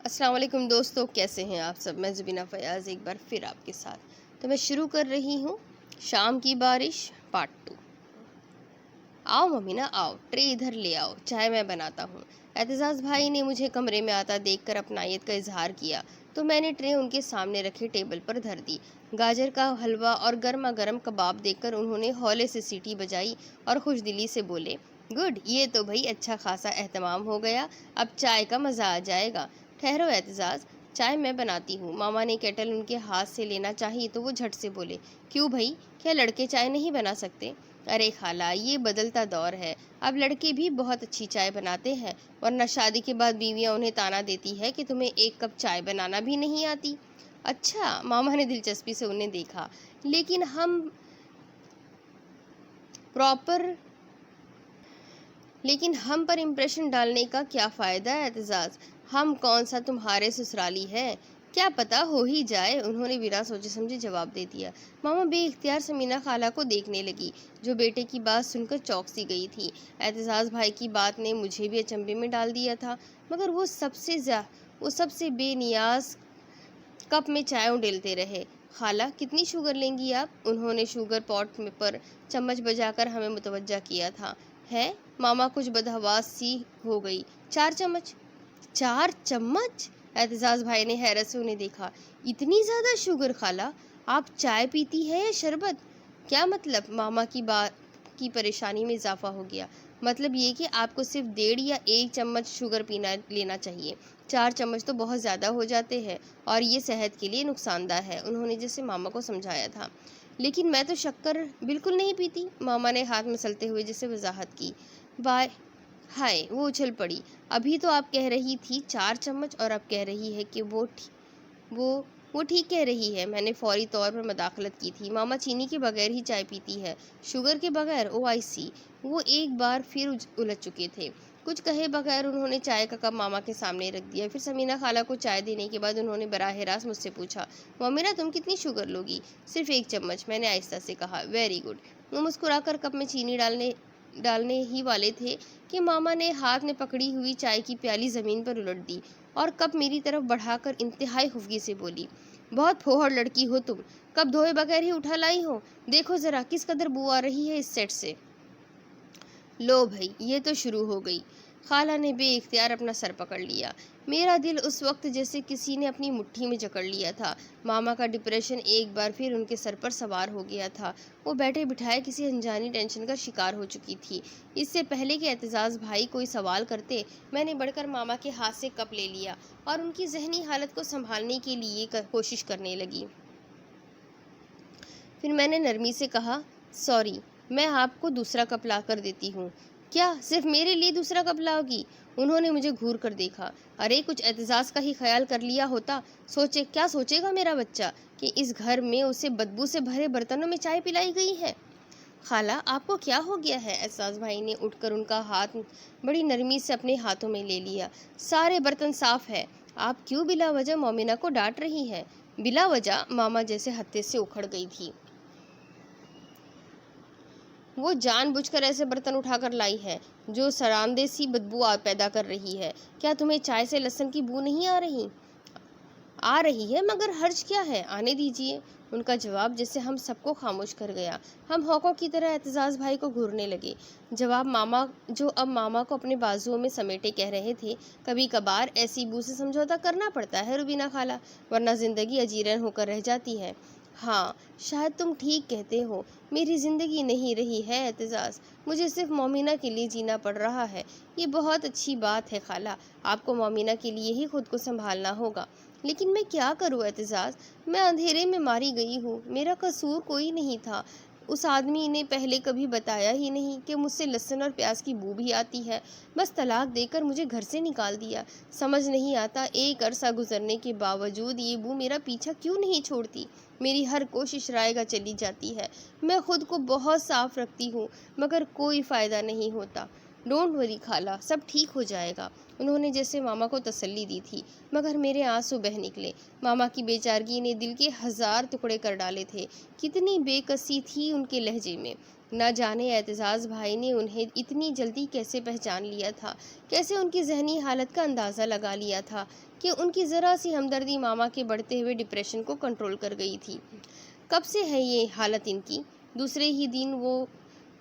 السلام علیکم دوستو، کیسے ہیں آپ سب؟ میں زبینہ فیاض ایک بار پھر آپ کے ساتھ تو میں شروع کر رہی ہوں شام کی بارش پارٹ 2۔ آؤ ممینا آؤ، ٹرے ادھر لے آؤ، چائے میں بناتا ہوں۔ اعتزاز بھائی نے مجھے کمرے میں آتا دیکھ کر اپنائیت کا اظہار کیا تو میں نے ٹرے ان کے سامنے رکھے ٹیبل پر دھر دی۔ گاجر کا حلوہ اور گرما گرم کباب دیکھ کر انہوں نے ہولے سے سیٹی بجائی اور خوش دلی سے بولے، گڈ، یہ تو بھائی اچھا خاصا اہتمام ہو گیا، اب چائے کا مزہ آ جائے گا۔ ٹھہرو اعتزاز، چائے میں بناتی ہوں۔ ماما نے کیٹل ان کے ہاتھ سے لینا چاہی تو وہ جھٹ سے بولے، کیوں بھائی، کیا لڑکے چائے نہیں بنا سکتے؟ ارے خالہ، یہ بدلتا دور ہے، اب لڑکے بھی بہت اچھی چائے بناتے ہیں، ورنہ شادی کے بعد بیویاں انہیں تانا دیتی ہے کہ تمہیں ایک کپ چائے بنانا بھی نہیں آتی۔ اچھا، ماما نے دلچسپی سے انہیں دیکھا، لیکن ہم پر امپریشن ڈالنے کا کیا فائدہ ہے اعتزاز؟ ہم کون سا تمہارے سسرالی ہے؟ کیا پتا ہو ہی جائے، انہوں نے بنا سوچے سمجھے جواب دے دیا۔ ماما بے اختیار سمینہ خالہ کو دیکھنے لگی جو بیٹے کی بات سن کر چونک سی گئی تھی۔ اعتزاز بھائی کی بات نے مجھے بھی اچنبے میں ڈال دیا تھا، مگر وہ سب سے بے نیاز کپ میں چائے اڈیلتے رہے۔ خالہ، کتنی شوگر لیں گی آپ؟ انہوں نے شوگر پاٹ پر چمچ بجا کر ہمیں متوجہ کیا تھا۔ ہے؟ ماما کچھ بدحواس سی ہو گئی۔ 4 چمچ؟ 4 چمچ؟ اعتزاز بھائی نے حیرت سے انہیں دیکھا۔ اتنی زیادہ شوگر خالہ؟ آپ چائے پیتی ہے یا شربت؟ کیا مطلب؟ ماما کی پریشانی میں اضافہ ہو گیا۔ مطلب یہ کہ آپ کو صرف 1.5 یا 1 چمچ شوگر لینا چاہیے، 4 چمچ تو بہت زیادہ ہو جاتے ہیں اور یہ صحت کے لیے نقصان دہ ہے، انہوں نے جیسے ماما کو سمجھایا تھا۔ لیکن میں تو شکر بالکل نہیں پیتی، ماما نے ہاتھ مسلتے ہوئے جیسے وضاحت کی۔ ہائے، وہ اچھل پڑی، ابھی تو آپ کہہ رہی تھی 4 چمچ اور اب کہہ رہی ہے کہ وہ ٹھیک کہہ رہی ہے۔ میں نے فوری طور پر مداخلت کی تھی، ماما چینی کے بغیر ہی چائے پیتی ہے، شوگر کے بغیر؟ او آئی سی۔ وہ ایک بار پھر الجھ چکے تھے۔ کچھ کہے بغیر انہوں نے چائے کا کپ ماما کے سامنے رکھ دیا۔ پھر سمینہ خالہ کو چائے دینے کے بعد انہوں نے براہ راست مجھ سے پوچھا، مومنہ تم کتنی شوگر لوگی؟ صرف 1 چمچ، میں نے آہستہ سے کہا۔ Very good. وہ مسکرا کر کپ میں چینی ڈالنے ہی والے تھے کہ ماما نے ہاتھ میں پکڑی ہوئی چائے کی پیالی زمین پر الٹ دی اور کپ میری طرف بڑھا کر انتہائی خفگی سے بولی، بہت پھوہڑ لڑکی ہو تم، کپ دھوئے بغیر ہی اٹھا لائی ہو، دیکھو ذرا کس قدر بو آ رہی ہے اس سیٹ سے۔ لو بھائی، یہ تو شروع ہو گئی۔ خالہ نے بے اختیار اپنا سر پکڑ لیا۔ میرا دل اس وقت جیسے کسی نے اپنی مٹھی میں جکڑ لیا تھا۔ ماما کا ڈپریشن ایک بار پھر ان کے سر پر سوار ہو گیا تھا۔ وہ بیٹھے بٹھائے کسی انجانی ٹینشن کا شکار ہو چکی تھی۔ اس سے پہلے کہ اعتزاز بھائی کوئی سوال کرتے، میں نے بڑھ کر ماما کے ہاتھ سے کپ لے لیا اور ان کی ذہنی حالت کو سنبھالنے کے لیے کوشش کرنے لگی۔ پھر میں نے نرمی سے کہا، سوری، میں آپ کو دوسرا کپ لا کر دیتی ہوں۔ کیا صرف میرے لیے دوسرا کپ لاؤ گی؟ انہوں نے مجھے گھور کر دیکھا۔ ارے کچھ اعتزاز کا ہی خیال کر لیا ہوتا، کیا سوچے گا میرا بچہ کہ اس گھر میں اسے بدبو سے بھرے برتنوں میں چائے پلائی گئی ہے؟ خالہ، آپ کو کیا ہو گیا ہے؟ اعتزاز بھائی نے اٹھ کر ان کا ہاتھ بڑی نرمی سے اپنے ہاتھوں میں لے لیا۔ سارے برتن صاف ہے، آپ کیوں بلا وجہ مومنہ کو ڈانٹ رہی ہیں؟ بلا وجہ؟ ماما جیسے ہتے سے اکھڑ گئی تھی۔ وہ جان بوجھ کر ایسے برتن اٹھا کر لائی ہے جو سراندے سی بدبو پیدا کر رہی ہے۔ کیا تمہیں چائے سے لہسن کی بو نہیں آ رہی؟ آ رہی ہے، مگر حرج کیا ہے، آنے دیجیے۔ ان کا جواب جیسے ہم سب کو خاموش کر گیا۔ ہم ہوکوں کی طرح اعتزاز بھائی کو گھورنے لگے۔ جو اب ماما کو اپنے بازوؤں میں سمیٹے کہہ رہے تھے، کبھی کبھار ایسی بو سے سمجھوتا کرنا پڑتا ہے روبینہ خالہ، ورنہ زندگی اجیرن ہو کر رہ جاتی ہے۔ ہاں، شاید تم ٹھیک کہتے ہو، میری زندگی نہیں رہی ہے اعتزاز، مجھے صرف مومنہ کے لیے جینا پڑ رہا ہے۔ یہ بہت اچھی بات ہے خالہ، آپ کو مومنہ کے لیے ہی خود کو سنبھالنا ہوگا۔ لیکن میں کیا کروں اعتزاز، میں اندھیرے میں ماری گئی ہوں، میرا قصور کوئی نہیں تھا۔ اس آدمی نے پہلے کبھی بتایا ہی نہیں کہ مجھ سے لہسن اور پیاز کی بو بھی آتی ہے، بس طلاق دے کر مجھے گھر سے نکال دیا۔ سمجھ نہیں آتا ایک عرصہ گزرنے کے باوجود یہ بو میرا پیچھا کیوں نہیں چھوڑتی، میری ہر کوشش رائے گا چلی جاتی ہے، میں خود کو بہت صاف رکھتی ہوں مگر کوئی فائدہ نہیں ہوتا۔ ڈونٹ وری خالہ، سب ٹھیک ہو جائے گا، انہوں نے جیسے ماما کو تسلی دی تھی، مگر میرے آنسو بہہ نکلے۔ ماما کی بے چارگی نے دل کے 1000 ٹکڑے کر ڈالے تھے، کتنی بے کسی تھی ان کے لہجے میں۔ نہ جانے اعتزاز بھائی نے انہیں اتنی جلدی کیسے پہچان لیا تھا، کیسے ان کی ذہنی حالت کا اندازہ لگا لیا تھا کہ ان کی ذرا سی ہمدردی ماما کے بڑھتے ہوئے ڈپریشن کو کنٹرول کر گئی تھی۔ کب سے ہے یہ حالت ان کی؟ دوسرے ہی دن وہ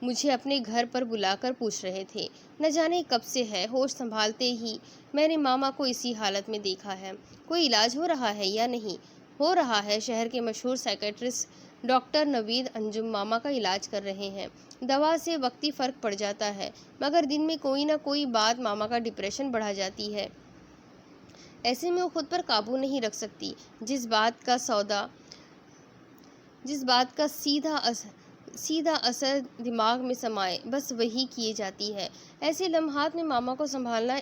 مجھے اپنے گھر پر بلا کر پوچھ رہے تھے، نہ جانے کب سے ہے، ہوش سنبھالتے ہی میں نے ماما کو اسی حالت میں دیکھا ہے۔ کوئی علاج ہو رہا ہے یا نہیں؟ ہو رہا ہے، شہر کے مشہور سائیکیٹرسٹ ڈاکٹر نوید انجم ماما کا علاج کر رہے ہیں۔ دوا سے وقتی فرق پڑ جاتا ہے، مگر دن میں کوئی نہ کوئی بات ماما کا ڈپریشن بڑھا جاتی ہے۔ ایسے میں وہ خود پر قابو نہیں رکھ سکتی۔ جس بات کا سیدھا اثر دماغ میں سمائے، بس وہی کیے جاتی ہے۔ ایسے لمحات میں ماما کو سنبھالنا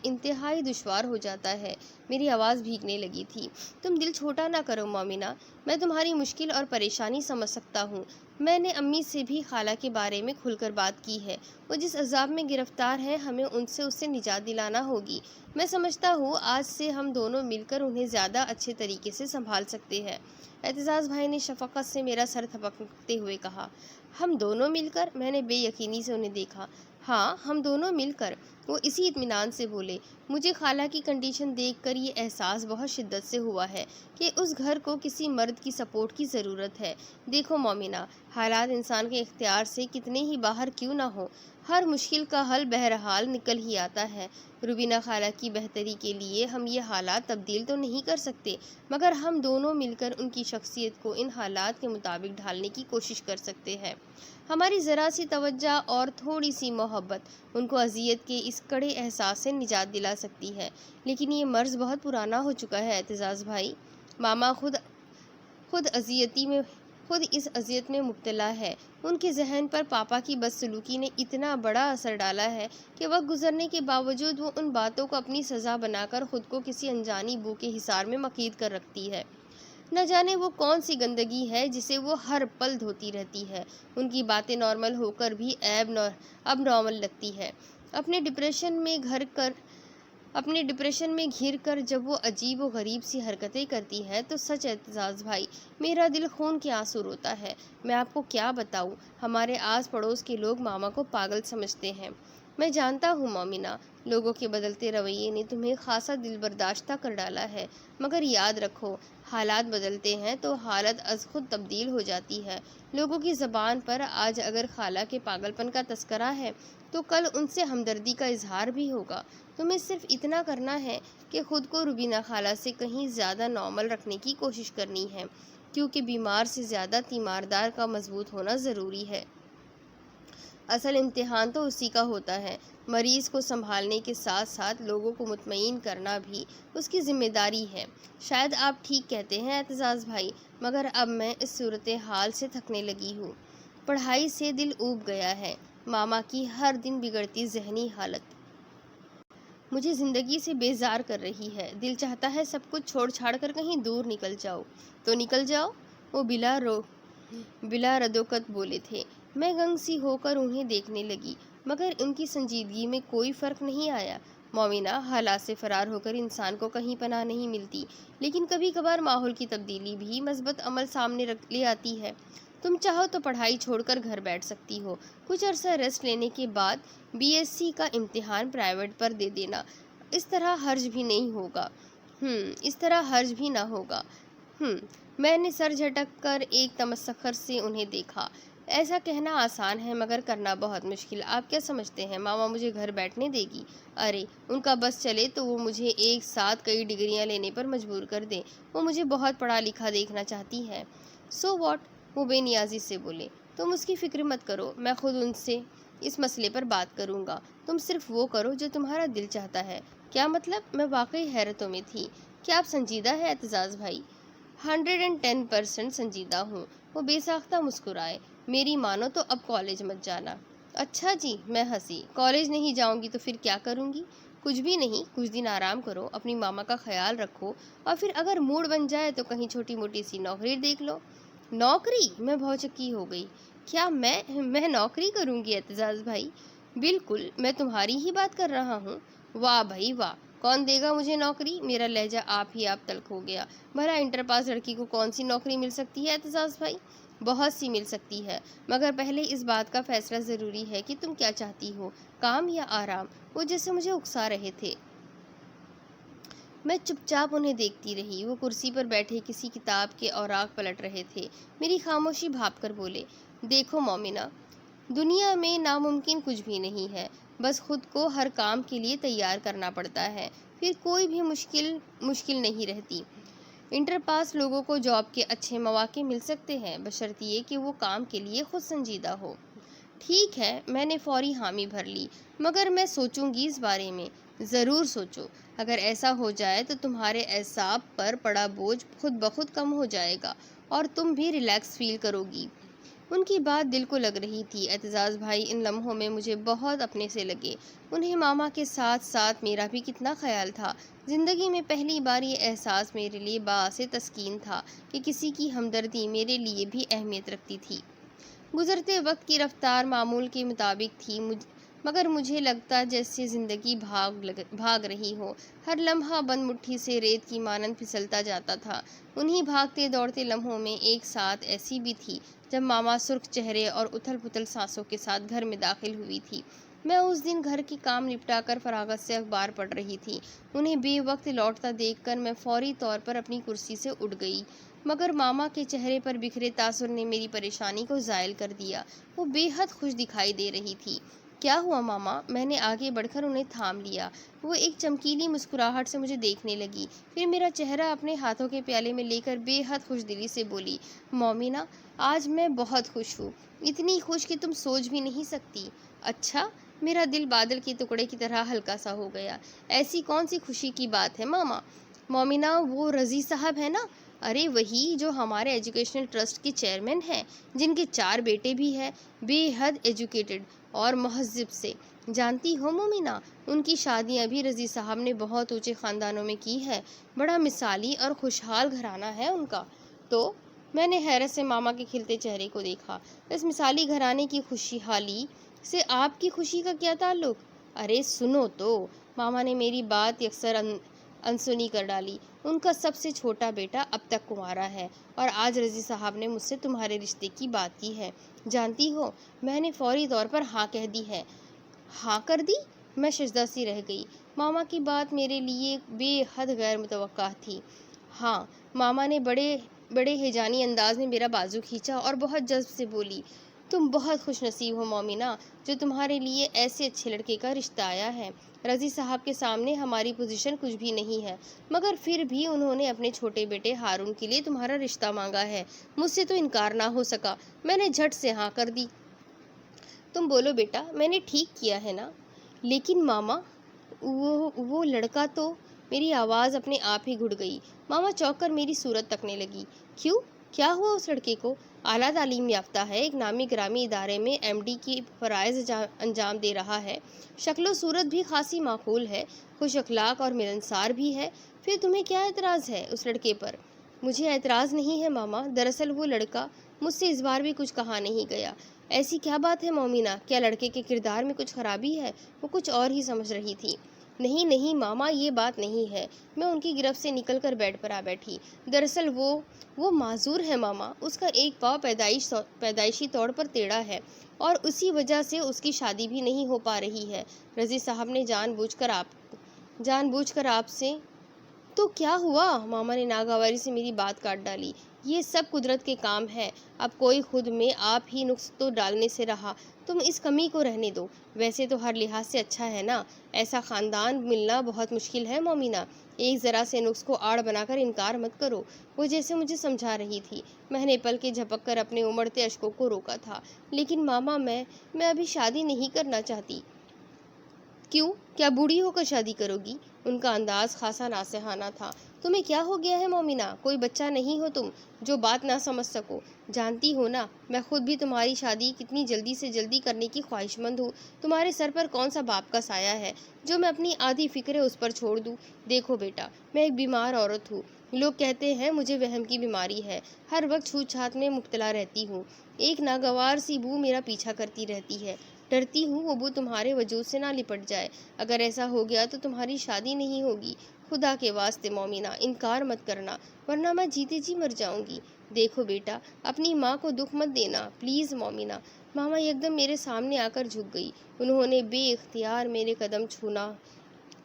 انتہائی دشوار ہو جاتا ہے۔ میری آواز بھیگنے لگی تھی۔ تم دل چھوٹا نہ کرو مومنہ، میں تمہاری مشکل اور پریشانی سمجھ سکتا ہوں۔ میں نے امی سے بھی خالہ کے بارے میں کھل کر بات کی ہے۔ وہ جس عذاب میں گرفتار ہے، ہمیں اس سے نجات دلانا ہوگی۔ میں سمجھتا ہوں آج سے ہم دونوں مل کر انہیں زیادہ اچھے طریقے سے سنبھال سکتے ہیں۔ اعتزاز بھائی نے شفقت سے میرا سر تھپکتے ہوئے کہا۔ ہم دونوں مل کر؟ میں نے بے یقینی سے انہیں دیکھا۔ ہاں، ہم دونوں مل کر، وہ اسی اطمینان سے بولے۔ مجھے خالہ کی کنڈیشن دیکھ کر یہ احساس بہت شدت سے ہوا ہے کہ اس گھر کو کسی مرد کی سپورٹ کی ضرورت ہے۔ دیکھو مومنہ، حالات انسان کے اختیار سے کتنے ہی باہر کیوں نہ ہوں، ہر مشکل کا حل بہرحال نکل ہی آتا ہے۔ روبینہ خالہ کی بہتری کے لیے ہم یہ حالات تبدیل تو نہیں کر سکتے، مگر ہم دونوں مل کر ان کی شخصیت کو ان حالات کے مطابق ڈھالنے کی کوشش کر سکتے ہیں۔ ہماری ذرا سی توجہ اور تھوڑی سی محبت ان کو اذیت کے اس کڑے احساس سے نجات دلا سکتی ہے۔ لیکن یہ مرض بہت پرانا ہو چکا ہے اعتزاز بھائی۔ ماما خود اس اذیت میں مبتلا ہے۔ ان کے ذہن پر پاپا کی بدسلوکی نے اتنا بڑا اثر ڈالا ہے کہ وقت گزرنے کے باوجود وہ ان باتوں کو اپنی سزا بنا کر خود کو کسی انجانی بو کے حصار میں مقید کر رکھتی ہے۔ نہ جانے وہ کون سی گندگی ہے جسے وہ ہر پل دھوتی رہتی ہے۔ ان کی باتیں نارمل ہو کر بھی اب نارمل لگتی ہے۔ اپنے ڈپریشن میں گھر کر جب وہ عجیب و غریب سی حرکتیں کرتی ہے تو سچ اعتزاز بھائی، میرا دل خون کے آنسو روتا ہے۔ میں آپ کو کیا بتاؤں، ہمارے آس پڑوس کے لوگ ماما کو پاگل سمجھتے ہیں۔ میں جانتا ہوں مومنہ، لوگوں کے بدلتے رویے نے تمہیں خاصا دل برداشتہ کر ڈالا ہے، مگر یاد رکھو، حالات بدلتے ہیں تو حالت از خود تبدیل ہو جاتی ہے۔ لوگوں کی زبان پر آج اگر خالہ کے پاگل پن کا تذکرہ ہے تو کل ان سے ہمدردی کا اظہار بھی ہوگا۔ تمہیں صرف اتنا کرنا ہے کہ خود کو روبینہ خالہ سے کہیں زیادہ نارمل رکھنے کی کوشش کرنی ہے، کیونکہ بیمار سے زیادہ تیماردار کا مضبوط ہونا ضروری ہے۔ اصل امتحان تو اسی کا ہوتا ہے۔ مریض کو سنبھالنے کے ساتھ ساتھ لوگوں کو مطمئن کرنا بھی اس کی ذمہ داری ہے۔ شاید آپ ٹھیک کہتے ہیں اعتزاز بھائی، مگر اب میں اس صورتحال سے تھکنے لگی ہوں۔ پڑھائی سے دل اوب گیا ہے۔ ماما کی ہر دن بگڑتی ذہنی حالت مجھے زندگی سے بیزار کر رہی ہے۔ دل چاہتا ہے سب کچھ چھوڑ چھاڑ کر کہیں دور نکل جاؤ۔ تو نکل جاؤ، وہ بلا ردوکت بولے تھے۔ میں گنگ سی ہو کر انہیں دیکھنے لگی، مگر ان کی سنجیدگی میں کوئی فرق نہیں آیا۔ مومنہ، حالات سے فرار ہو کر انسان کو کہیں پناہ نہیں ملتی، لیکن کبھی کبھار ماحول کی تبدیلی بھی مثبت عمل سامنے لے آتی ہے۔ تم چاہو تو پڑھائی چھوڑ کر گھر بیٹھ سکتی ہو، کچھ عرصہ ریسٹ لینے کے بعد BSc کا امتحان پرائیویٹ پر دے دینا، اس طرح حرج بھی نہ ہوگا۔ میں نے سر جھٹک کر ایک تمسخر سے انہیں دیکھا۔ ایسا کہنا آسان ہے مگر کرنا بہت مشکل۔ آپ کیا سمجھتے ہیں ماما مجھے گھر بیٹھنے دے گی؟ ارے، ان کا بس چلے تو وہ مجھے ایک ساتھ کئی ڈگریاں لینے پر مجبور کر دیں۔ وہ مجھے بہت پڑھا لکھا دیکھنا چاہتی ہے۔ So what? وہ بے نیازی سے بولے۔ تم اس کی فکر مت کرو، میں خود ان سے اس مسئلے پر بات کروں گا۔ تم صرف وہ کرو جو تمہارا دل چاہتا ہے۔ کیا مطلب؟ میں واقعی حیرتوں میں تھی۔ کیا آپ سنجیدہ ہیں اعتزاز بھائی؟ 110% سنجیدہ ہوں۔ وہ بے ساختہ مسکرائے۔ میری مانو تو اب کالج مت جانا۔ اچھا جی، میں ہنسی۔ کالج نہیں جاؤں گی تو پھر کیا کروں گی؟ کچھ بھی نہیں، کچھ دن آرام کرو، اپنی ماما کا خیال رکھو، اور پھر اگر موڈ بن جائے تو کہیں چھوٹی موٹی سی نوکری دیکھ لو۔ نوکری؟ میں بھوچکی ہو گئی۔ کیا میں نوکری کروں گی اعتزاز بھائی؟ بالکل، میں تمہاری ہی بات کر رہا ہوں۔ واہ بھائی واہ، کون دے گا مجھے نوکری؟ میرا لہجہ آپ تلخ ہو گیا۔ بھلا انٹر پاس لڑکی کو کون سی نوکری مل سکتی ہے اعتزاز بھائی؟ بہت سی مل سکتی ہے، مگر پہلے اس بات کا فیصلہ ضروری ہے کہ تم کیا چاہتی ہو، کام یا آرام۔ وہ جیسے مجھے اکسا رہے تھے۔ میں چپ چاپ انہیں دیکھتی رہی۔ وہ کرسی پر بیٹھے کسی کتاب کے اوراق پلٹ رہے تھے۔ میری خاموشی بھاپ کر بولے، دیکھو مومنہ، دنیا میں ناممکن کچھ بھی نہیں ہے، بس خود کو ہر کام کے لیے تیار کرنا پڑتا ہے، پھر کوئی بھی مشکل نہیں رہتی۔ انٹر پاس لوگوں کو جاب کے اچھے مواقع مل سکتے ہیں، بشرط یہ کہ وہ کام کے لیے خود سنجیدہ ہو۔ ٹھیک ہے، میں نے فوری حامی بھر لی، مگر میں سوچوں گی اس بارے میں۔ ضرور سوچو، اگر ایسا ہو جائے تو تمہارے اعصاب پر پڑا بوجھ خود بخود کم ہو جائے گا اور تم بھی ریلیکس فیل کرو گی۔ ان کی بات دل کو لگ رہی تھی۔ اعتزاز بھائی ان لمحوں میں مجھے بہت اپنے سے لگے۔ انہیں ماما کے ساتھ ساتھ میرا بھی کتنا خیال تھا۔ زندگی میں پہلی بار یہ احساس میرے لیے باعث تسکین تھا کہ کسی کی ہمدردی میرے لیے بھی اہمیت رکھتی تھی۔ گزرتے وقت کی رفتار معمول کے مطابق تھی، مگر مجھے لگتا جیسے زندگی بھاگ رہی ہو۔ ہر لمحہ بند مٹھی سے ریت کی مانند پھسلتا جاتا تھا۔ انہی بھاگتے دوڑتے لمحوں میں ایک ساتھ ایسی بھی تھی جب ماما سرخ چہرے اور اتھل پتھل سانسوں کے ساتھ گھر میں داخل ہوئی تھی۔ میں اس دن گھر کے کام نپٹا کر فراغت سے اخبار پڑھ رہی تھی۔ انہیں بے وقت لوٹتا دیکھ کر میں فوری طور پر اپنی کرسی سے اٹھ گئی، مگر ماما کے چہرے پر بکھرے تاثر نے میری پریشانی کو زائل کر دیا۔ وہ بے حد خوش دکھائی دے رہی تھی۔ کیا ہوا ماما؟ میں نے آگے بڑھ کر انہیں تھام لیا۔ وہ ایک چمکیلی مسکراہٹ سے مجھے دیکھنے لگی، پھر میرا چہرہ اپنے ہاتھوں کے پیالے میں لے کر بے حد خوش دلی سے بولی، مومنہ، آج میں بہت خوش ہوں، اتنی خوش کہ تم سوچ بھی نہیں سکتی۔ اچھا؟ میرا دل بادل کے ٹکڑے کی طرح ہلکا سا ہو گیا۔ ایسی کون سی خوشی کی بات ہے ماما؟ مومنہ، وہ رضی صاحب ہے نا؟ ارے وہی جو ہمارے ایجوکیشنل ٹرسٹ کے چیئرمین ہیں، جن کے 4 بیٹے بھی ہیں، بے حد ایجوکیٹڈ اور مہذب سے۔ جانتی ہو مومنہ، ان کی شادیاں بھی رضی صاحب نے بہت اونچے خاندانوں میں کی ہے، بڑا مثالی اور خوشحال گھرانہ ہے ان کا۔ تو میں نے حیرت سے ماما کے کھلتے چہرے کو دیکھا۔ اس مثالی گھرانے کی خوشحالی سے آپ کی خوشی کا کیا تعلق؟ ارے سنو تو، ماما نے میری بات یکسر انسنی کر ڈالی۔ ان کا سب سے چھوٹا بیٹا اب تک کنوارا ہے اور آج رضی صاحب نے مجھ سے تمہارے رشتے کی بات کی ہے۔ جانتی ہو، میں نے فوری طور پر ہاں کہہ دی ہے۔ ہاں کر دی؟ میں ششدر سی رہ گئی۔ ماما کی بات میرے لیے بے حد غیر متوقع تھی۔ ہاں، ماما نے بڑے ہیجانی انداز میں میرا بازو کھینچا اور بہت جذب سے بولی، تم بہت خوش نصیب ہو مومنہ، جو تمہارے لیے ایسے اچھے لڑکے کا رشتہ آیا ہے۔ رضی صاحب کے سامنے ہماری پوزیشن کچھ بھی نہیں ہے، مگر پھر بھی انہوں نے اپنے چھوٹے بیٹے ہارون کے لیے تمہارا رشتہ مانگا ہے۔ مجھ سے تو انکار نہ ہو سکا۔ میں نے جھٹ سے ہاں کر دی۔ تم بولو بیٹا، میں نے ٹھیک کیا ہے نا؟ لیکن ماما، وہ لڑکا تو… میری آواز اپنے آپ ہی گھٹ گئی۔ ماما چونک کر میری صورت تکنے لگی۔ کیوں؟ کیا ہوا اس لڑکے کو؟ اعلیٰ تعلیم یافتہ ہے، ایک نامی گرامی ادارے میں MD کی فرائض انجام دے رہا ہے، شکل و صورت بھی خاصی معقول ہے، خوش اخلاق اور ملنسار بھی ہے۔ پھر تمہیں کیا اعتراض ہے اس لڑکے پر؟ مجھے اعتراض نہیں ہے ماما، دراصل وہ لڑکا مجھ سے اس بار بھی کچھ کہا نہیں گیا۔ ایسی کیا بات ہے مومنہ؟ کیا لڑکے کے کردار میں کچھ خرابی ہے؟ وہ کچھ اور ہی سمجھ رہی تھی۔ نہیں ماما، یہ بات نہیں ہے۔ میں ان کی گرفت سے نکل کر بیڈ پر آ بیٹھی۔ دراصل وہ معذور ہے ماما، اس کا ایک پاؤں پیدائشی طور پر ٹیڑھا ہے اور اسی وجہ سے اس کی شادی بھی نہیں ہو پا رہی ہے۔ رضی صاحب نے جان بوجھ کر آپ سے… تو کیا ہوا؟ ماما نے ناگواری سے میری بات کاٹ ڈالی۔ یہ سب قدرت کے کام ہے، اب کوئی خود میں آپ ہی نقص تو ڈالنے سے رہا، تم اس کمی کو رہنے دو۔ ویسے تو ہر لحاظ سے اچھا ہے نا، ایسا خاندان ملنا بہت مشکل ہے مومنہ، ایک ذرا سے نقص کو آڑ بنا کر انکار مت کرو۔ وہ جیسے مجھے سمجھا رہی تھی۔ میں نے پل کے جھپک کر اپنے امڑتے اشکوں کو روکا تھا۔ لیکن ماما، میں ابھی شادی نہیں کرنا چاہتی۔ کیوں؟ کیا بوڑھی ہو کر شادی کرو گی؟ ان کا انداز خاصا ناصحانہ تھا۔ تمہیں کیا ہو گیا ہے مومنہ؟ کوئی بچہ نہیں ہو تم جو بات نہ سمجھ سکو؟ جانتی ہو نا، میں خود بھی تمہاری شادی کتنی جلدی سے جلدی کرنے کی خواہش مند ہوں۔ تمہارے سر پر کون سا باپ کا سایہ ہے جو میں اپنی آدھی فکریں اس پر چھوڑ دوں؟ دیکھو بیٹا، میں ایک بیمار عورت ہوں، لوگ کہتے ہیں مجھے وہم کی بیماری ہے، ہر وقت چھوت چھات میں مبتلا رہتی ہوں، ایک ناگوار سی بو میرا پیچھا کرتی رہتی ہے، ڈرتی ہوں وہ بو تمہارے وجود سے نہ لپٹ جائے۔ اگر ایسا ہو گیا تو تمہاری شادی نہیں ہوگی، خدا کے واسطے مومنہ انکار مت کرنا ورنہ میں جیتے جی مر جاؤں گی۔ دیکھو بیٹا اپنی ماں کو دکھ مت دینا پلیز مومنہ۔ ماما یکدم میرے سامنے آ کر جھک گئی۔ انہوں نے بے اختیار میرے قدم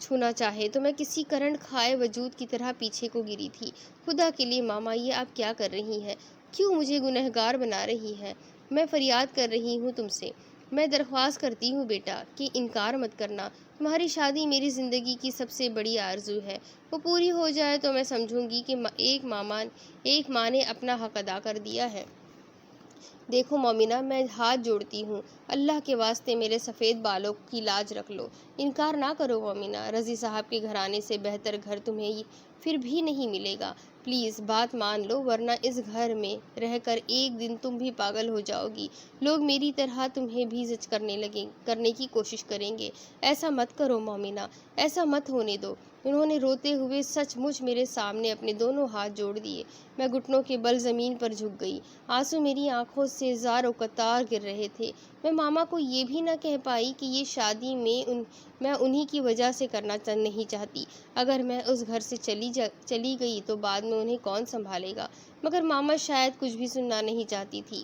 چھونا چاہے تو میں کسی کرنٹ کھائے وجود کی طرح پیچھے کو گری تھی۔ خدا کے لیے ماما یہ آپ کیا کر رہی ہیں؟ کیوں مجھے گنہگار بنا رہی ہیں؟ میں فریاد کر رہی ہوں تم سے، میں درخواست کرتی ہوں بیٹا کہ انکار مت کرنا۔ تمہاری شادی میری زندگی کی سب سے بڑی آرزو ہے، وہ پوری ہو جائے تو میں سمجھوں گی کہ ایک ماں نے اپنا حق ادا کر دیا ہے۔ دیکھو مومنہ میں ہاتھ جوڑتی ہوں، اللہ کے واسطے میرے سفید بالوں کی لاج رکھ لو، انکار نہ کرو مومنہ۔ رضی صاحب کے گھرانے سے بہتر گھر تمہیں پھر بھی نہیں ملے گا، پلیز بات مان لو ورنہ اس گھر میں رہ کر ایک دن تم بھی پاگل ہو جاؤ گی، لوگ میری طرح تمہیں بھی زج کرنے کی کوشش کریں گے۔ ایسا مت کرو مومنہ، ایسا مت ہونے دو۔ انہوں نے روتے ہوئے سچ مچ میرے سامنے اپنے دونوں ہاتھ جوڑ دیے۔ میں گھٹنوں کے بل زمین پر جھک گئی، آنسو میری آنکھوں سے زار و قطار گر رہے تھے۔ میں ماما کو یہ بھی نہ کہہ پائی کہ یہ شادی میں انہی کی وجہ سے کرنا نہیں چاہتی، اگر میں اس گھر سے چلی گئی تو بعد میں انہیں کون سنبھالے گا؟ مگر ماما شاید کچھ بھی سننا نہیں چاہتی تھی۔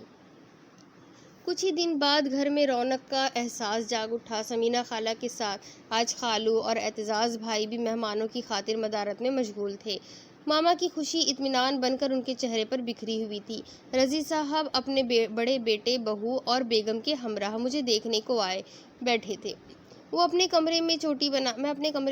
کچھ ہی دن بعد گھر میں رونق کا احساس جاگ اٹھا۔ سمینہ خالہ کے ساتھ آج خالو اور اعتزاز بھائی بھی مہمانوں کی خاطر مدارت میں مشغول تھے۔ ماما کی خوشی اطمینان بن کر ان کے چہرے پر بکھری ہوئی تھی۔ رضی صاحب اپنے بڑے بیٹے، بہو اور بیگم کے ہمراہ مجھے دیکھنے کو آئے بیٹھے تھے۔ میں اپنے کمرے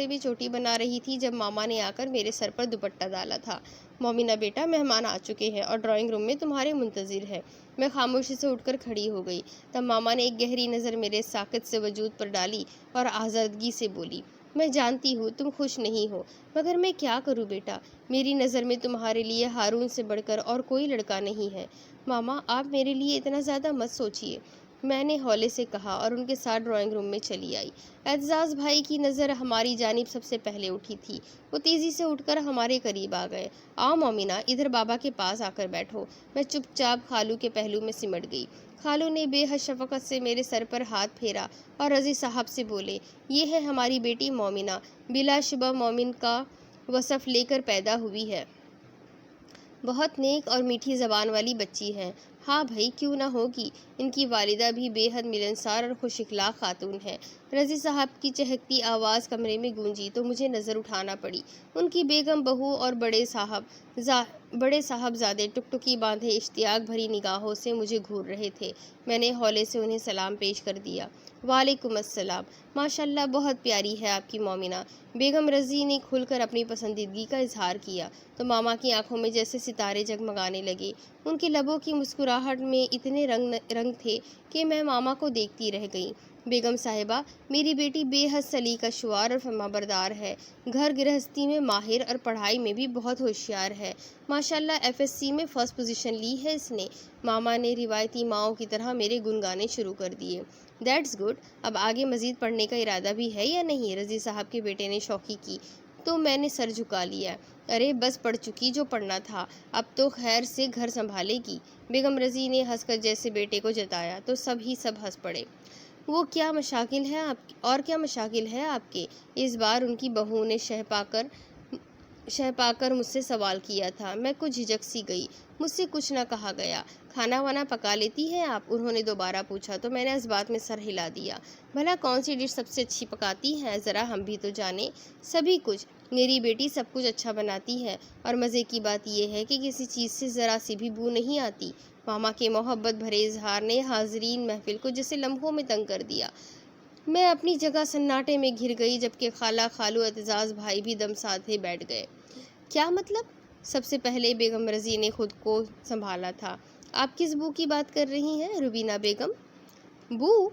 میں چوٹی بنا رہی تھی جب ماما نے آ کر میرے سر پر دوپٹہ ڈالا تھا۔ مومنہ بیٹا مہمان آ چکے ہیں اور ڈرائنگ روم میں تمہارے منتظر ہیں۔ میں خاموشی سے اٹھ کر کھڑی ہو گئی۔ تب ماما نے ایک گہری نظر میرے ساکت سے وجود پر ڈالی اور آزردگی سے بولی، میں جانتی ہوں تم خوش نہیں ہو، مگر میں کیا کروں بیٹا، میری نظر میں تمہارے لیے ہارون سے بڑھ کر اور کوئی لڑکا نہیں ہے۔ ماما آپ میرے لیے اتنا زیادہ مت سوچیے، میں نے ہولے سے کہا اور ان کے ساتھ ڈرائنگ روم میں چلی آئی۔ اعتزاز بھائی کی نظر ہماری جانب سب سے پہلے اٹھی تھی۔ وہ تیزی سے اٹھ کر ہمارے قریب آ گئے۔ آؤ مومنہ ادھر بابا کے پاس آ کر بیٹھو۔ میں چپ چاپ خالو کے پہلو میں سمٹ گئی۔ خالو نے بے حد شفقت سے میرے سر پر ہاتھ پھیرا اور رضی صاحب سے بولے، یہ ہے ہماری بیٹی مومنہ، بلا شبہ مومن کا وصف لے کر پیدا ہوئی ہے، بہت نیک اور میٹھی زبان والی بچی ہے۔ ہاں بھائی کیوں نہ ہوگی، ان کی والدہ بھی بے حد ملنسار اور خوش اخلاق خاتون ہے۔ رضی صاحب کی چہکتی آواز کمرے میں گونجی تو مجھے نظر اٹھانا پڑی۔ ان کی بیگم، بہو اور بڑے صاحبزادے ٹکٹکی باندھے اشتیاق بھری نگاہوں سے مجھے گھور رہے تھے۔ میں نے ہولے سے انہیں سلام پیش کر دیا۔ وعلیکم السلام، ماشاءاللہ بہت پیاری ہے آپ کی مومنہ۔ بیگم رضی نے کھل کر اپنی پسندیدگی کا اظہار کیا تو ماما کی آنکھوں میں جیسے ستارے جگمگانے لگے۔ ان کے لبوں کی مسکراہٹ میں اتنے رنگ تھے کہ میں ماما کو دیکھتی رہ گئی۔ بیگم صاحبہ میری بیٹی بے حد سلیقہ شعور اور فرما بردار ہے، گھر گرہستی میں ماہر اور پڑھائی میں بھی بہت ہوشیار ہے، ماشاءاللہ FSC میں فرسٹ پوزیشن لی ہے اس نے۔ ماما نے روایتی ماؤں کی طرح میرے گنگانے شروع کر دیے۔ دیٹس گڈ، اب آگے مزید پڑھنے کا ارادہ بھی ہے یا نہیں؟ رضی صاحب کے بیٹے نے شوخی کی تو میں نے سر جھکا لیا۔ ارے بس پڑھ چکی جو پڑھنا تھا، اب تو خیر سے گھر سنبھالے گی۔ بیگم رضی نے ہنس کر جیسے بیٹے کو جتایا تو سب ہنس پڑے۔ اور کیا مشاغل ہے آپ کے؟ اس بار ان کی بہو نے شہ پا کر مجھ سے سوال کیا تھا۔ میں کچھ جھجک سی گئی، مجھ سے کچھ نہ کہا گیا۔ کھانا وانا پکا لیتی ہیں آپ؟ انہوں نے دوبارہ پوچھا تو میں نے اس بات میں سر ہلا دیا۔ بھلا کون سی ڈش سب سے اچھی پکاتی ہیں، ذرا ہم بھی تو جانیں۔ سبھی کچھ، میری بیٹی سب کچھ اچھا بناتی ہے، اور مزے کی بات یہ ہے کہ کسی چیز سے ذرا سی بھی بو نہیں آتی۔ ماما کے محبت بھرے اظہار نے حاضرین محفل کو جیسے لمحوں میں تنگ کر دیا۔ میں اپنی جگہ سناٹے میں گھر گئی جبکہ خالہ، خالو، اعتزاز بھائی بھی دم سادھے بیٹھ گئے۔ کیا مطلب؟ سب سے پہلے بیگم رضی نے خود کو سنبھالا تھا۔ آپ کس بو کی بات کر رہی ہیں روبینہ بیگم؟ بو؟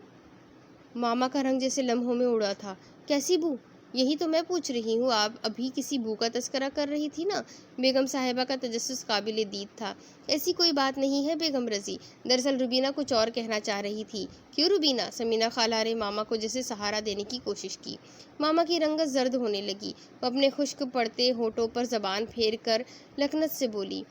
ماما کا رنگ جیسے لمحوں میں اڑا تھا۔ کیسی بو؟ یہی تو میں پوچھ رہی ہوں، آپ ابھی کسی بو کا تذکرہ کر رہی تھی نا؟ بیگم صاحبہ کا تجسس قابل دید تھا۔ ایسی کوئی بات نہیں ہے بیگم رضی، دراصل روبینہ کچھ اور کہنا چاہ رہی تھی۔ کیوں روبینہ؟ سمینہ خالہ نے ماما کو جیسے سہارا دینے کی کوشش کی۔ ماما کی رنگت زرد ہونے لگی، وہ اپنے خشک پڑتے ہونٹوں پر زبان پھیر کر لکنت سے بولی،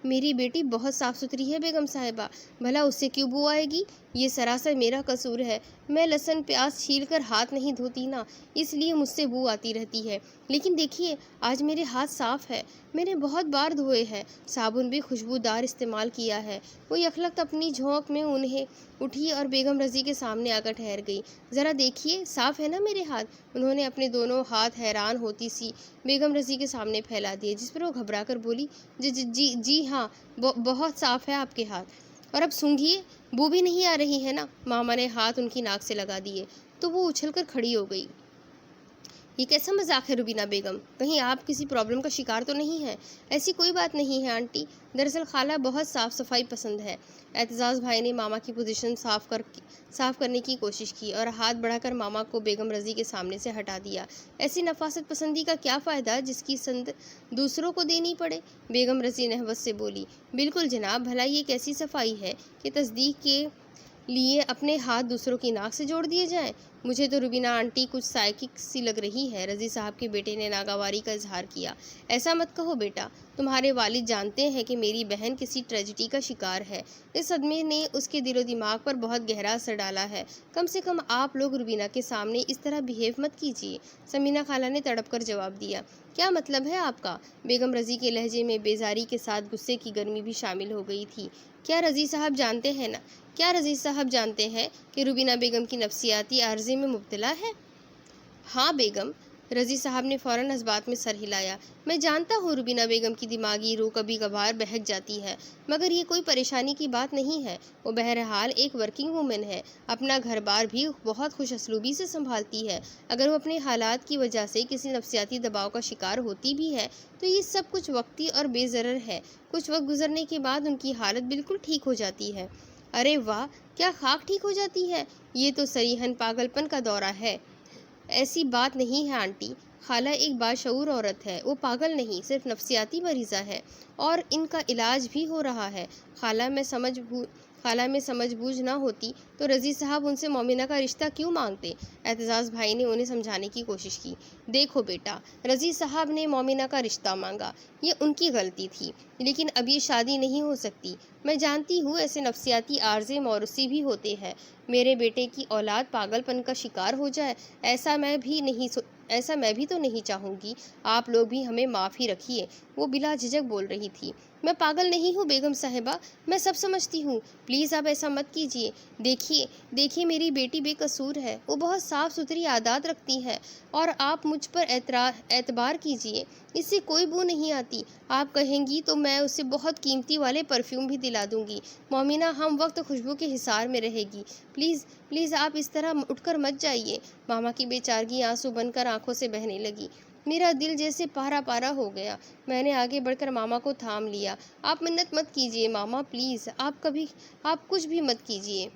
میری بیٹی بہت صاف ستھری ہے بیگم صاحبہ، بھلا اس سے کیوں بو آئے گی؟ یہ سراسر میرا قصور ہے، میں لہسن پیاز چھیل کر ہاتھ نہیں دھوتی نا، اس لیے مجھ سے بو آتی رہتی ہے۔ لیکن دیکھیے آج میرے ہاتھ صاف ہے، میں نے بہت بار دھوئے ہیں، صابن بھی خوشبودار استعمال کیا ہے۔ وہ یکلخت اپنی جھونک میں انہیں اٹھی اور بیگم رضی کے سامنے آ کر ٹھہر گئی۔ ذرا دیکھیے صاف ہے نا میرے ہاتھ؟ انہوں نے اپنے دونوں ہاتھ حیران ہوتی سی بیگم رضی کے سامنے پھیلا دیے، جس پر وہ گھبرا کر بولی، جی ہاں، بہت صاف ہے آپ کے ہاتھ۔ اور اب سونگھیے، بو بھی نہیں آ رہی ہے نا؟ ماما نے ہاتھ ان کی ناک سے لگا دیے تو وہ اچھل کر کھڑی ہو گئی۔ یہ کیسا مذاق ہے روبینہ بیگم؟ کہیں آپ کسی پرابلم کا شکار تو نہیں ہیں؟ ایسی کوئی بات نہیں ہے آنٹی، دراصل خالہ بہت صاف صفائی پسند ہے۔ اعتزاز بھائی نے ماما کی پوزیشن صاف کرنے کی کوشش کی اور ہاتھ بڑھا کر ماما کو بیگم رضی کے سامنے سے ہٹا دیا۔ ایسی نفاست پسندی کا کیا فائدہ جس کی سند دوسروں کو دینی پڑے؟ بیگم رضی نہوت سے بولی، بالکل جناب، بھلا یہ کیسی صفائی ہے کہ تصدیق کے لیے اپنے ہاتھ دوسروں کی ناک سے جوڑ دیے جائیں؟ مجھے تو روبینہ آنٹی کچھ سائیکک سی لگ رہی ہے۔ رضی صاحب کے بیٹے نے ناگواری کا اظہار کیا۔ ایسا مت کہو بیٹا، تمہارے والد جانتے ہیں کہ میری بہن کسی ٹریجڈی کا شکار ہے، اس صدمے نے اس کے دل و دماغ پر بہت گہرا اثر ڈالا ہے۔ کم سے کم آپ لوگ روبینہ کے سامنے اس طرح بیہیو مت کیجیے۔ سمینہ خالہ نے تڑپ کر جواب دیا، کیا مطلب ہے آپ کا؟ بیگم رضی کے لہجے میں بیزاری کے ساتھ غصے کی گرمی بھی شامل ہو گئی تھی۔ کیا رضی صاحب جانتے ہیں کہ روبینہ بیگم کی نفسیاتی عارضے میں مبتلا ہے؟ ہاں بیگم، رضی صاحب نے فوراً اس بات میں سر ہلایا، میں جانتا ہوں روبینہ بیگم کی دماغی روح کبھی کبھار بہک جاتی ہے، مگر یہ کوئی پریشانی کی بات نہیں ہے۔ وہ بہرحال ایک ورکنگ وومن ہے، اپنا گھر بار بھی بہت خوش اسلوبی سے سنبھالتی ہے۔ اگر وہ اپنے حالات کی وجہ سے کسی نفسیاتی دباؤ کا شکار ہوتی بھی ہے تو یہ سب کچھ وقتی اور بے ضرر ہے، کچھ وقت گزرنے کے بعد ان کی حالت بالکل ٹھیک ہو جاتی ہے۔ ارے واہ، کیا خاک ٹھیک ہو جاتی ہے؟ یہ تو صریحاً پاگل پن کا دورہ ہے۔ ایسی بات نہیں ہے آنٹی، خالہ ایک باشعور عورت ہے، وہ پاگل نہیں، صرف نفسیاتی مریضہ ہے اور ان کا علاج بھی ہو رہا ہے۔ خالہ میں سمجھ بوجھ نہ ہوتی تو رضی صاحب ان سے مومنہ کا رشتہ کیوں مانگتے؟ اعتزاز بھائی نے انہیں سمجھانے کی کوشش کی۔ دیکھو بیٹا، رضی صاحب نے مومنہ کا رشتہ مانگا، یہ ان کی غلطی تھی، لیکن اب یہ شادی نہیں ہو سکتی۔ میں جانتی ہوں ایسے نفسیاتی عارضے موروثی بھی ہوتے ہیں، میرے بیٹے کی اولاد پاگل پن کا شکار ہو جائے ایسا میں بھی تو نہیں چاہوں گی۔ آپ لوگ بھی ہمیں معاف ہی رکھیے۔ وہ بلا جھجک بول رہی تھی، میں پاگل نہیں ہوں بیگم صاحبہ، میں سب سمجھتی ہوں، پلیز آپ ایسا مت کیجیے۔ دیکھیے میری بیٹی بے قصور ہے، وہ بہت صاف ستھری عادات رکھتی ہے اور آپ مجھ پر اعتبار کیجیے، اس سے کوئی بو نہیں آتی۔ آپ کہیں گی تو میں اسے بہت قیمتی والے پرفیوم بھی دلا دوں گی۔ مومنہ ہم وقت خوشبو کے حصار میں رہے گی۔ پلیز آپ اس طرح اٹھ کر مت جائیے۔ ماما کی بے چارگی آنسو بن کر آنکھوں سے بہنے لگی۔ میرا دل جیسے پارا پارا ہو گیا۔ میں نے آگے بڑھ کر ماما کو تھام لیا۔ آپ منت مت کیجیے ماما، پلیز، آپ کچھ بھی مت کیجیے۔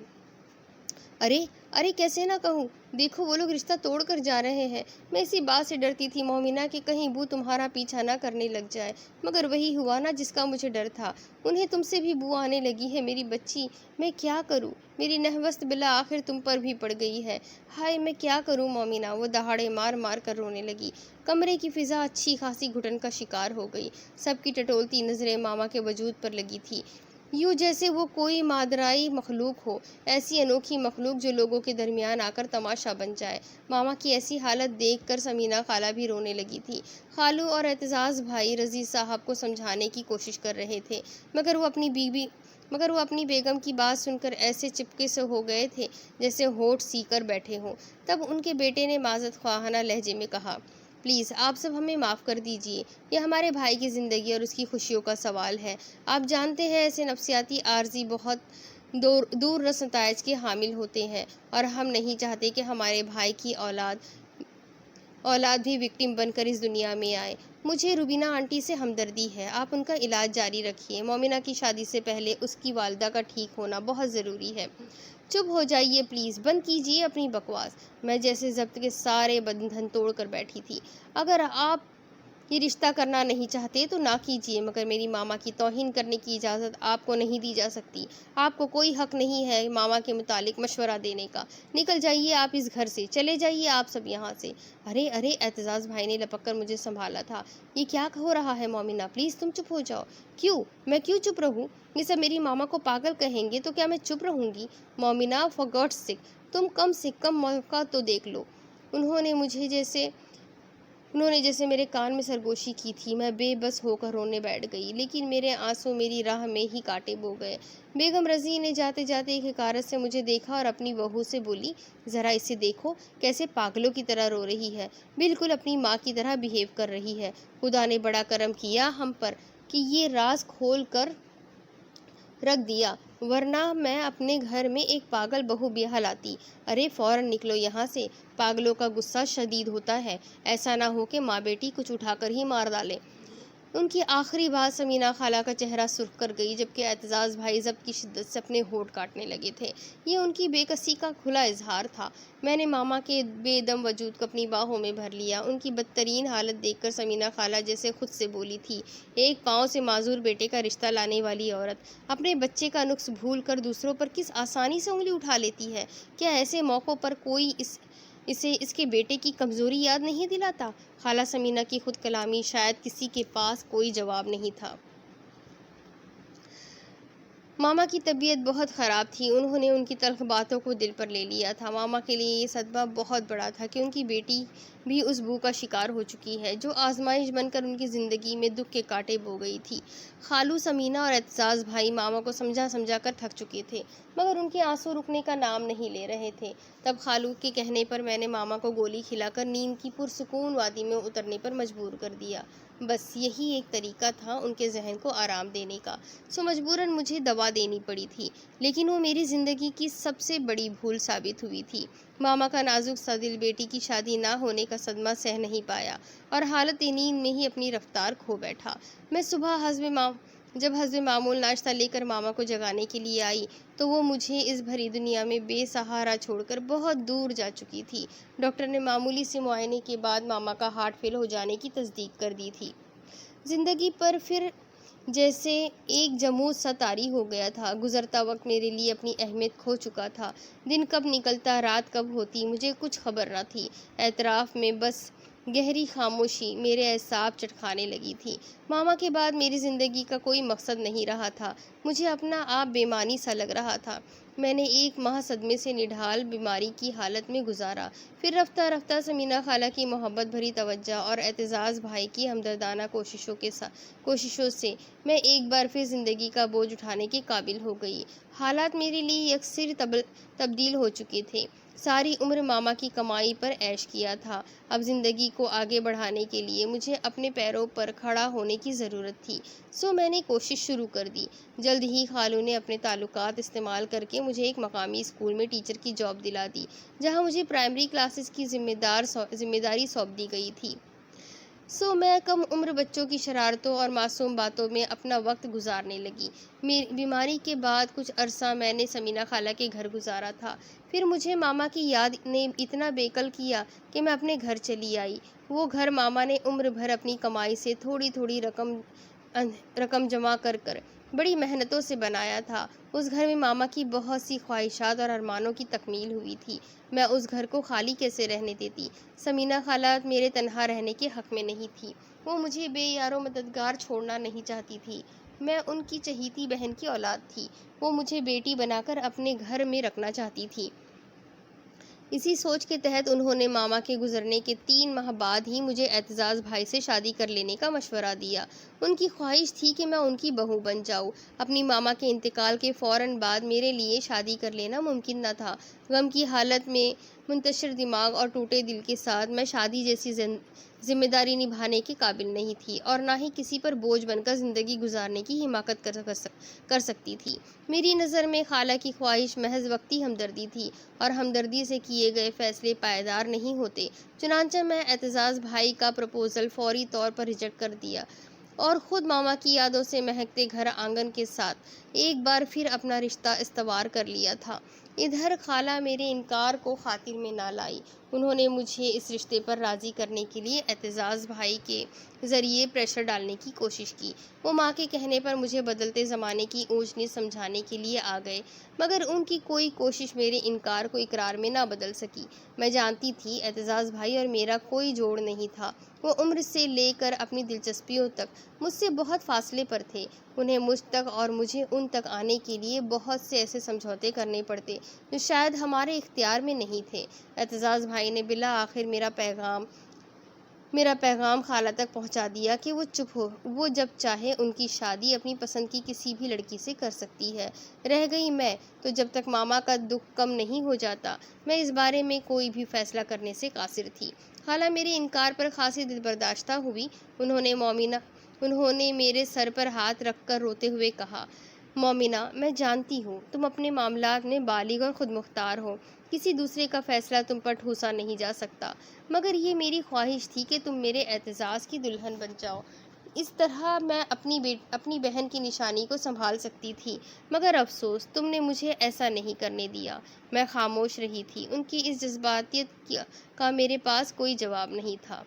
ارے کیسے نہ کہوں، دیکھو وہ لوگ رشتہ توڑ کر جا رہے ہیں۔ میں اسی بات سے ڈرتی تھی مومنہ کہ کہیں بو تمہارا پیچھا نہ کرنے لگ جائے، مگر وہی ہوا نا جس کا مجھے ڈر تھا، انہیں تم سے بھی بو آنے لگی ہے میری بچی۔ میں کیا کروں، میری نہوست بالآخر تم پر بھی پڑ گئی ہے۔ ہائے میں کیا کروں مومنہ، وہ دہاڑے مار مار کر رونے لگی۔ کمرے کی فضا اچھی خاصی گھٹن کا شکار ہو گئی، سب کی ٹٹولتی نظریں ماما کے وجود پر لگی تھی، یوں جیسے وہ کوئی مادرائی مخلوق ہو، ایسی انوکھی مخلوق جو لوگوں کے درمیان آ کر تماشا بن جائے۔ ماما کی ایسی حالت دیکھ کر سمینہ خالہ بھی رونے لگی تھی۔ خالو اور اعتزاز بھائی رضی صاحب کو سمجھانے کی کوشش کر رہے تھے، مگر وہ اپنی بیگم کی بات سن کر ایسے چپکے سے ہو گئے تھے جیسے ہونٹ سی کر بیٹھے ہوں۔ تب ان کے بیٹے نے معذرت خواہانہ لہجے میں کہا، پلیز آپ سب ہمیں معاف کر دیجیے، یہ ہمارے بھائی کی زندگی اور اس کی خوشیوں کا سوال ہے۔ آپ جانتے ہیں ایسے نفسیاتی عارضی بہت دور رس نتائج کے حامل ہوتے ہیں اور ہم نہیں چاہتے کہ ہمارے بھائی کی اولاد بھی وکٹم بن کر اس دنیا میں آئے۔ مجھے روبینہ آنٹی سے ہمدردی ہے، آپ ان کا علاج جاری رکھیے۔ مومنہ کی شادی سے پہلے اس کی والدہ کا ٹھیک ہونا بہت ضروری ہے۔ چپ ہو جائیے پلیز، بند کیجیے اپنی بکواس۔ میں جیسے ضبط کے سارے بندھن توڑ کر بیٹھی تھی۔ یہ رشتہ کرنا نہیں چاہتے تو نہ کیجیے، مگر میری ماما کی توہین کرنے کی اجازت آپ کو نہیں دی جا سکتی۔ آپ کو کوئی حق نہیں ہے ماما کے متعلق مشورہ دینے کا۔ نکل جائیے آپ اس گھر سے، چلے جائیے آپ سب یہاں سے۔ ارے ارے، اعتزاز بھائی نے لپک کر مجھے سنبھالا تھا۔ یہ کیا ہو رہا ہے مومنہ، پلیز تم چپ ہو جاؤ۔ کیوں؟ میں کیوں چپ رہوں؟ یہ سب میری ماما کو پاگل کہیں گے تو کیا میں چپ رہوں گی؟ مومنہ، فار گاڈ سیک، تم کم سے کم موقع تو دیکھ لو۔ انہوں نے جیسے میرے کان میں سرگوشی کی تھی۔ میں بے بس ہو کر رونے بیٹھ گئی، لیکن میرے آنسو میری راہ میں ہی کانٹے بو گئے۔ بیگم رضی نے جاتے جاتے ایک حقارت سے مجھے دیکھا اور اپنی بہو سے بولی، ذرا اسے دیکھو، کیسے پاگلوں کی طرح رو رہی ہے، بالکل اپنی ماں کی طرح بیہیو کر رہی ہے۔ خدا نے بڑا کرم کیا ہم پر کہ یہ راز کھول کر رکھ دیا، ورنہ میں اپنے گھر میں ایک پاگل بہو بیاہ لاتی۔ ارے فوراً نکلو یہاں سے، پاگلوں کا غصہ شدید ہوتا ہے، ایسا نہ ہو کہ ماں بیٹی کچھ اٹھا کر ہی مار ڈالے۔ ان کی آخری بات سمینہ خالہ کا چہرہ سرخ کر گئی، جبکہ اعتزاز بھائی ضبط کی شدت سے اپنے ہونٹ کاٹنے لگے تھے۔ یہ ان کی بے کسی کا کھلا اظہار تھا۔ میں نے ماما کے بے دم وجود کو اپنی باہوں میں بھر لیا۔ ان کی بدترین حالت دیکھ کر سمینہ خالہ جیسے خود سے بولی تھی، ایک پاؤں سے معذور بیٹے کا رشتہ لانے والی عورت اپنے بچے کا نقص بھول کر دوسروں پر کس آسانی سے انگلی اٹھا لیتی ہے۔ کیا ایسے موقعوں پر کوئی اسے اس کے بیٹے کی کمزوری یاد نہیں دلاتا؟ خالہ سمینہ کی خود کلامی، شاید کسی کے پاس کوئی جواب نہیں تھا۔ ماما کی طبیعت بہت خراب تھی، انہوں نے ان کی تلخ باتوں کو دل پر لے لیا تھا۔ ماما کے لیے یہ صدمہ بہت بڑا تھا کہ ان کی بیٹی بھی اس بو کا شکار ہو چکی ہے، جو آزمائش بن کر ان کی زندگی میں دکھ کے کانٹے بو گئی تھی۔ خالو سمینہ اور اعتزاز بھائی ماما کو سمجھا کر تھک چکے تھے، مگر ان کے آنسو رکنے کا نام نہیں لے رہے تھے۔ تب خالو کے کہنے پر میں نے ماما کو گولی کھلا کر نیند کی پرسکون وادی میں اترنے پر مجبور کر دیا۔ بس یہی ایک طریقہ تھا ان کے ذہن کو آرام دینے کا، سو مجبوراً مجھے دوا دینی پڑی تھی، لیکن وہ میری زندگی کی سب سے بڑی بھول ثابت ہوئی تھی۔ ماما کا نازک سا دل بیٹی کی شادی نہ ہونے کا صدمہ سہ نہیں پایا اور حالت نیند میں ہی اپنی رفتار کھو بیٹھا۔ میں صبح جب حسب معمول ناشتہ لے کر ماما کو جگانے کے لیے آئی تو وہ مجھے اس بھری دنیا میں بے سہارا چھوڑ کر بہت دور جا چکی تھی۔ ڈاکٹر نے معمولی سے معائنے کے بعد ماما کا ہارٹ فیل ہو جانے کی تصدیق کر دی تھی۔ زندگی پر پھر جیسے ایک جمود سا طاری ہو گیا تھا۔ گزرتا وقت میرے لیے اپنی اہمیت کھو چکا تھا۔ دن کب نکلتا، رات کب ہوتی، مجھے کچھ خبر نہ تھی۔ اطراف میں بس گہری خاموشی میرے اعصاب چٹکھانے لگی تھی۔ ماما کے بعد میری زندگی کا کوئی مقصد نہیں رہا تھا۔ مجھے اپنا آپ بے معنی سا لگ رہا تھا۔ میں نے 1 ماہ صدمے سے نڈھال بیماری کی حالت میں گزارا، پھر رفتہ رفتہ سمینہ خالہ کی محبت بھری توجہ اور اعتزاز بھائی کی ہمدردانہ کوششوں سے میں ایک بار پھر زندگی کا بوجھ اٹھانے کے قابل ہو گئی۔ حالات میرے لیے یکسر تبدیل ہو چکے تھے۔ ساری عمر ماما کی کمائی پر عیش کیا تھا، اب زندگی کو آگے بڑھانے کے لیے مجھے اپنے پیروں پر کھڑا ہونے کی ضرورت تھی، سو میں نے کوشش شروع کر دی۔ جلد ہی خالو نے اپنے تعلقات استعمال کر کے مجھے ایک مقامی اسکول میں ٹیچر کی جاب دلا دی، جہاں مجھے پرائمری کلاسز کی ذمہ داری سونپ دی گئی تھی۔ سو میں کم عمر بچوں کی شرارتوں اور معصوم باتوں میں اپنا وقت گزارنے لگی۔ بیماری کے بعد کچھ عرصہ میں نے سمینہ خالہ کے گھر گزارا تھا، پھر مجھے ماما کی یاد نے اتنا بےقل کیا کہ میں اپنے گھر چلی آئی۔ وہ گھر ماما نے عمر بھر اپنی کمائی سے تھوڑی تھوڑی رقم جمع کر بڑی محنتوں سے بنایا تھا۔ اس گھر میں ماما کی بہت سی خواہشات اور ارمانوں کی تکمیل ہوئی تھی۔ میں اس گھر کو خالی کیسے رہنے دیتی؟ سمینہ خالہ میرے تنہا رہنے کے حق میں نہیں تھی، وہ مجھے بے یار و مددگار چھوڑنا نہیں چاہتی تھی۔ میں ان کی چہیتی بہن کی اولاد تھی، وہ مجھے بیٹی بنا کر اپنے گھر میں رکھنا چاہتی تھی۔ اسی سوچ کے تحت انہوں نے ماما کے گزرنے کے 3 ماہ بعد ہی مجھے اعتزاز بھائی سے شادی کر لینے کا مشورہ دیا۔ ان کی خواہش تھی کہ میں ان کی بہو بن جاؤں۔ اپنی ماما کے انتقال کے فوراً بعد میرے لیے شادی کر لینا ممکن نہ تھا۔ غم کی حالت میں منتشر دماغ اور ٹوٹے دل کے ساتھ میں شادی جیسی ذمہ داری نبھانے کے قابل نہیں تھی، اور نہ ہی کسی پر بوجھ بن کر زندگی گزارنے کی حماقت کر سکتی تھی۔ میری نظر میں خالہ کی خواہش محض وقتی ہمدردی تھی، اور ہمدردی سے کیے گئے فیصلے پائیدار نہیں ہوتے۔ چنانچہ میں اعتزاز بھائی کا پروپوزل فوری طور پر ریجیکٹ کر دیا اور خود ماما کی یادوں سے مہکتے گھر آنگن کے ساتھ ایک بار پھر اپنا رشتہ استوار کر لیا تھا۔ ادھر خالہ میرے انکار کو خاطر میں نہ لائی، انہوں نے مجھے اس رشتے پر راضی کرنے کے لیے اعتزاز بھائی کے ذریعے پریشر ڈالنے کی کوشش کی۔ وہ ماں کے کہنے پر مجھے بدلتے زمانے کی اونچ نیچ سمجھانے کے لیے آ گئے، مگر ان کی کوئی کوشش میرے انکار کو اقرار میں نہ بدل سکی۔ میں جانتی تھی اعتزاز بھائی اور میرا کوئی جوڑ نہیں تھا، وہ عمر سے لے کر اپنی دلچسپیوں تک مجھ سے بہت فاصلے پر تھے۔ انہیں مجھ تک اور مجھے ان تک آنے کے لیے بہت سے ایسے سمجھوتے کرنے پڑتے جو شاید ہمارے اختیار میں نہیں تھے۔ اعتزاز بھائی نے بالآخر میرا پیغام خالہ تک پہنچا دیا کہ وہ چپ ہو، وہ جب چاہے ان کی شادی اپنی پسند کی کسی بھی لڑکی سے کر سکتی ہے۔ رہ گئی میں، تو جب تک ماما کا دکھ کم نہیں ہو جاتا میں اس بارے میں کوئی بھی فیصلہ کرنے سے قاصر تھی۔ خالہ میرے انکار پر خاصی دل برداشتہ ہوئی، انہوں نے میرے سر پر ہاتھ رکھ کر روتے ہوئے کہا، مومنہ، میں جانتی ہوں تم اپنے معاملات میں بالغ اور خود مختار ہو، کسی دوسرے کا فیصلہ تم پر ٹھوسا نہیں جا سکتا، مگر یہ میری خواہش تھی کہ تم میرے اعتزاز کی دلہن بن جاؤ۔ اس طرح میں اپنی بہن کی نشانی کو سنبھال سکتی تھی، مگر افسوس تم نے مجھے ایسا نہیں کرنے دیا۔ میں خاموش رہی تھی، ان کی اس جذباتیت کا میرے پاس کوئی جواب نہیں تھا۔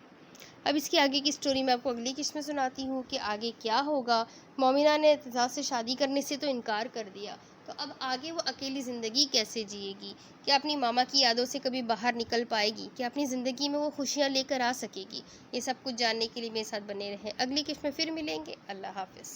اب اس کے آگے کی سٹوری میں آپ کو اگلی قسط میں سناتی ہوں کہ آگے کیا ہوگا۔ مومنہ نے اعتزاز سے شادی کرنے سے تو انکار کر دیا، تو اب آگے وہ اکیلی زندگی کیسے جیے گی؟ کیا اپنی ماما کی یادوں سے کبھی باہر نکل پائے گی؟ کیا اپنی زندگی میں وہ خوشیاں لے کر آ سکے گی؟ یہ سب کچھ جاننے کے لیے میرے ساتھ بنے رہیں۔ اگلی قسط میں پھر ملیں گے۔ اللہ حافظ۔